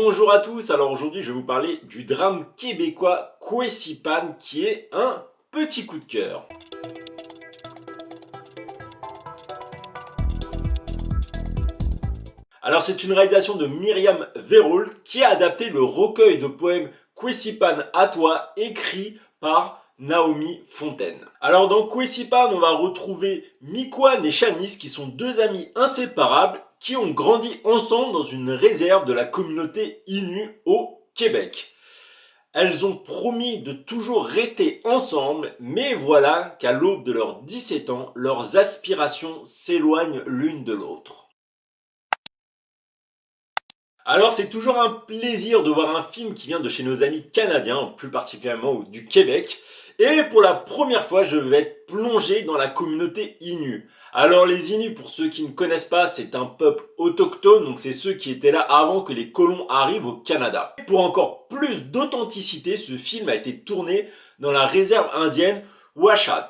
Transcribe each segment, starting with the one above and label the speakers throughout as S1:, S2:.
S1: Bonjour à tous, alors aujourd'hui je vais vous parler du drame québécois Kwesipan qui est un petit coup de cœur. Alors c'est une réalisation de Myriam Vérault qui a adapté le recueil de poèmes Kwesipan à toi écrit par Naomi Fontaine. Alors dans Kwesipan on va retrouver Mikwan et Shanice qui sont deux amis inséparables qui ont grandi ensemble dans une réserve de la communauté Innu au Québec. Elles ont promis de toujours rester ensemble, mais voilà qu'à l'aube de leurs 17 ans, leurs aspirations s'éloignent l'une de l'autre. Alors c'est toujours un plaisir de voir un film qui vient de chez nos amis canadiens, plus particulièrement du Québec. Et pour la première fois, je vais être plongé dans la communauté Innu. Alors les Inuits, pour ceux qui ne connaissent pas, c'est un peuple autochtone, donc c'est ceux qui étaient là avant que les colons arrivent au Canada. Pour encore plus d'authenticité, ce film a été tourné dans la réserve indienne Washat.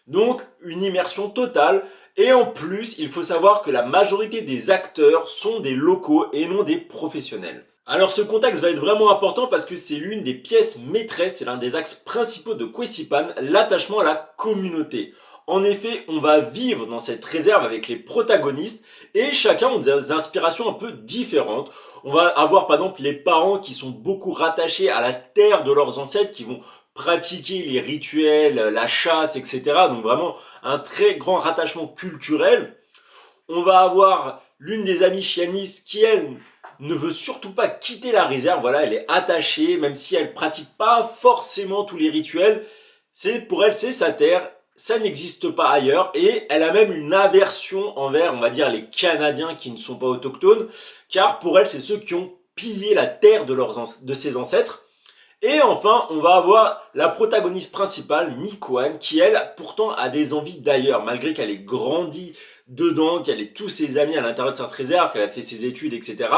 S1: Donc une immersion totale. Et en plus, il faut savoir que la majorité des acteurs sont des locaux et non des professionnels. Alors ce contexte va être vraiment important parce que c'est l'une des pièces maîtresses, c'est l'un des axes principaux de Kwesipan, l'attachement à la communauté. En effet, on va vivre dans cette réserve avec les protagonistes et chacun a des inspirations un peu différentes. On va avoir par exemple les parents qui sont beaucoup rattachés à la terre de leurs ancêtres, qui vont pratiquer les rituels, la chasse, etc. Donc vraiment un très grand rattachement culturel. On va avoir l'une des amies Chianis qui, elle, ne veut surtout pas quitter la réserve. Voilà, elle est attachée, même si elle pratique pas forcément tous les rituels. Pour elle, c'est sa terre. Ça n'existe pas ailleurs. Et elle a même une aversion envers, on va dire, les Canadiens qui ne sont pas autochtones. Car pour elle, c'est ceux qui ont pillé la terre de ses ancêtres. Et enfin, on va avoir la protagoniste principale, Mikwan, qui elle, pourtant, a des envies d'ailleurs, malgré qu'elle ait grandi dedans, qu'elle ait tous ses amis à l'intérieur de cette réserve, qu'elle a fait ses études, etc.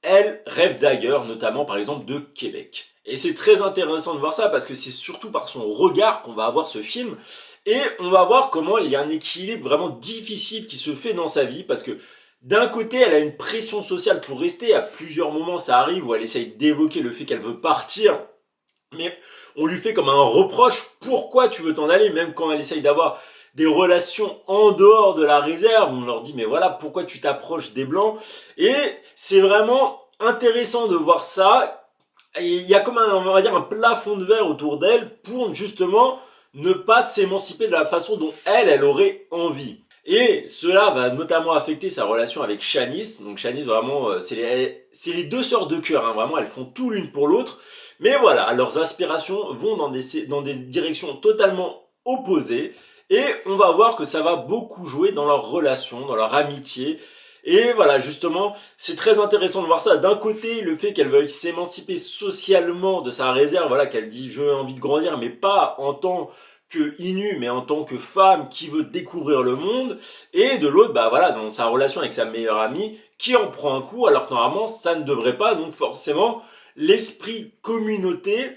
S1: Elle rêve d'ailleurs, notamment par exemple de Québec. Et c'est très intéressant de voir ça parce que c'est surtout par son regard qu'on va avoir ce film. Et on va voir comment il y a un équilibre vraiment difficile qui se fait dans sa vie parce que d'un côté, elle a une pression sociale pour rester. À plusieurs moments, ça arrive où elle essaye d'évoquer le fait qu'elle veut partir. Mais on lui fait comme un reproche. Pourquoi tu veux t'en aller? Même quand elle essaye d'avoir des relations en dehors de la réserve, on leur dit mais voilà, pourquoi tu t'approches des Blancs? Et c'est vraiment intéressant de voir ça. Et il y a comme on va dire, un plafond de verre autour d'elle pour justement ne pas s'émanciper de la façon dont elle aurait envie. Et cela va notamment affecter sa relation avec Shanice. Donc Shanice, vraiment, c'est les deux sœurs de cœur. Hein, vraiment, elles font tout l'une pour l'autre. Mais voilà, leurs aspirations vont dans des directions totalement opposées. Et on va voir que ça va beaucoup jouer dans leur relation, dans leur amitié. Et voilà, justement, c'est très intéressant de voir ça. D'un côté, le fait qu'elle veuille s'émanciper socialement de sa réserve, voilà, qu'elle dit j'ai envie de grandir, mais pas en tant que Innu, mais en tant que femme qui veut découvrir le monde, et de l'autre, bah voilà, dans sa relation avec sa meilleure amie, qui en prend un coup, alors que normalement, ça ne devrait pas, donc forcément, l'esprit communauté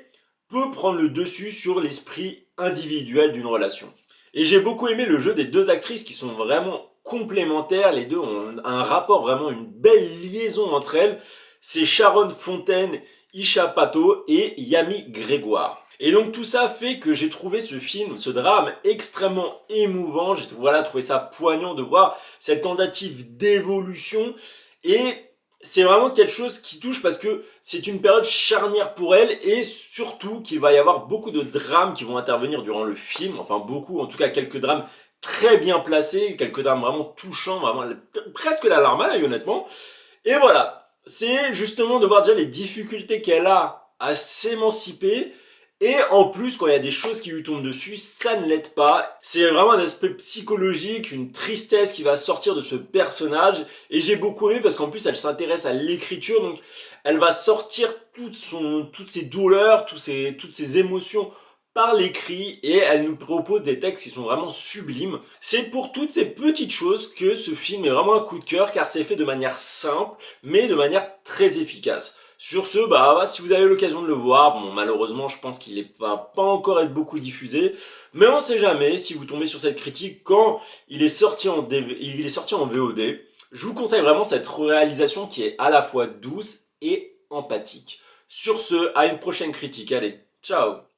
S1: peut prendre le dessus sur l'esprit individuel d'une relation. Et j'ai beaucoup aimé le jeu des deux actrices qui sont vraiment complémentaires, les deux ont un rapport, vraiment une belle liaison entre elles, c'est Sharon Fontaine, Isha Pato et Yami Grégoire. Et donc tout ça fait que j'ai trouvé ce film, ce drame extrêmement émouvant. J'ai trouvé ça poignant de voir cette tentative d'évolution. Et c'est vraiment quelque chose qui touche parce que c'est une période charnière pour elle et surtout qu'il va y avoir beaucoup de drames qui vont intervenir durant le film. Enfin beaucoup, en tout cas quelques drames très bien placés, quelques drames vraiment touchants, vraiment presque la larme à l'œil honnêtement. Et voilà, c'est justement de voir déjà les difficultés qu'elle a à s'émanciper. Et en plus, quand il y a des choses qui lui tombent dessus, ça ne l'aide pas. C'est vraiment un aspect psychologique, une tristesse qui va sortir de ce personnage. Et j'ai beaucoup aimé parce qu'en plus, elle s'intéresse à l'écriture. Donc, elle va sortir toutes ses douleurs, toutes ses émotions par l'écrit. Et elle nous propose des textes qui sont vraiment sublimes. C'est pour toutes ces petites choses que ce film est vraiment un coup de cœur, car c'est fait de manière simple, mais de manière très efficace. Sur ce, bah, si vous avez l'occasion de le voir, bon, malheureusement, je pense qu'il va pas encore être beaucoup diffusé, mais on sait jamais si vous tombez sur cette critique quand il est sorti il est sorti en VOD. Je vous conseille vraiment cette réalisation qui est à la fois douce et empathique. Sur ce, à une prochaine critique. Allez, ciao!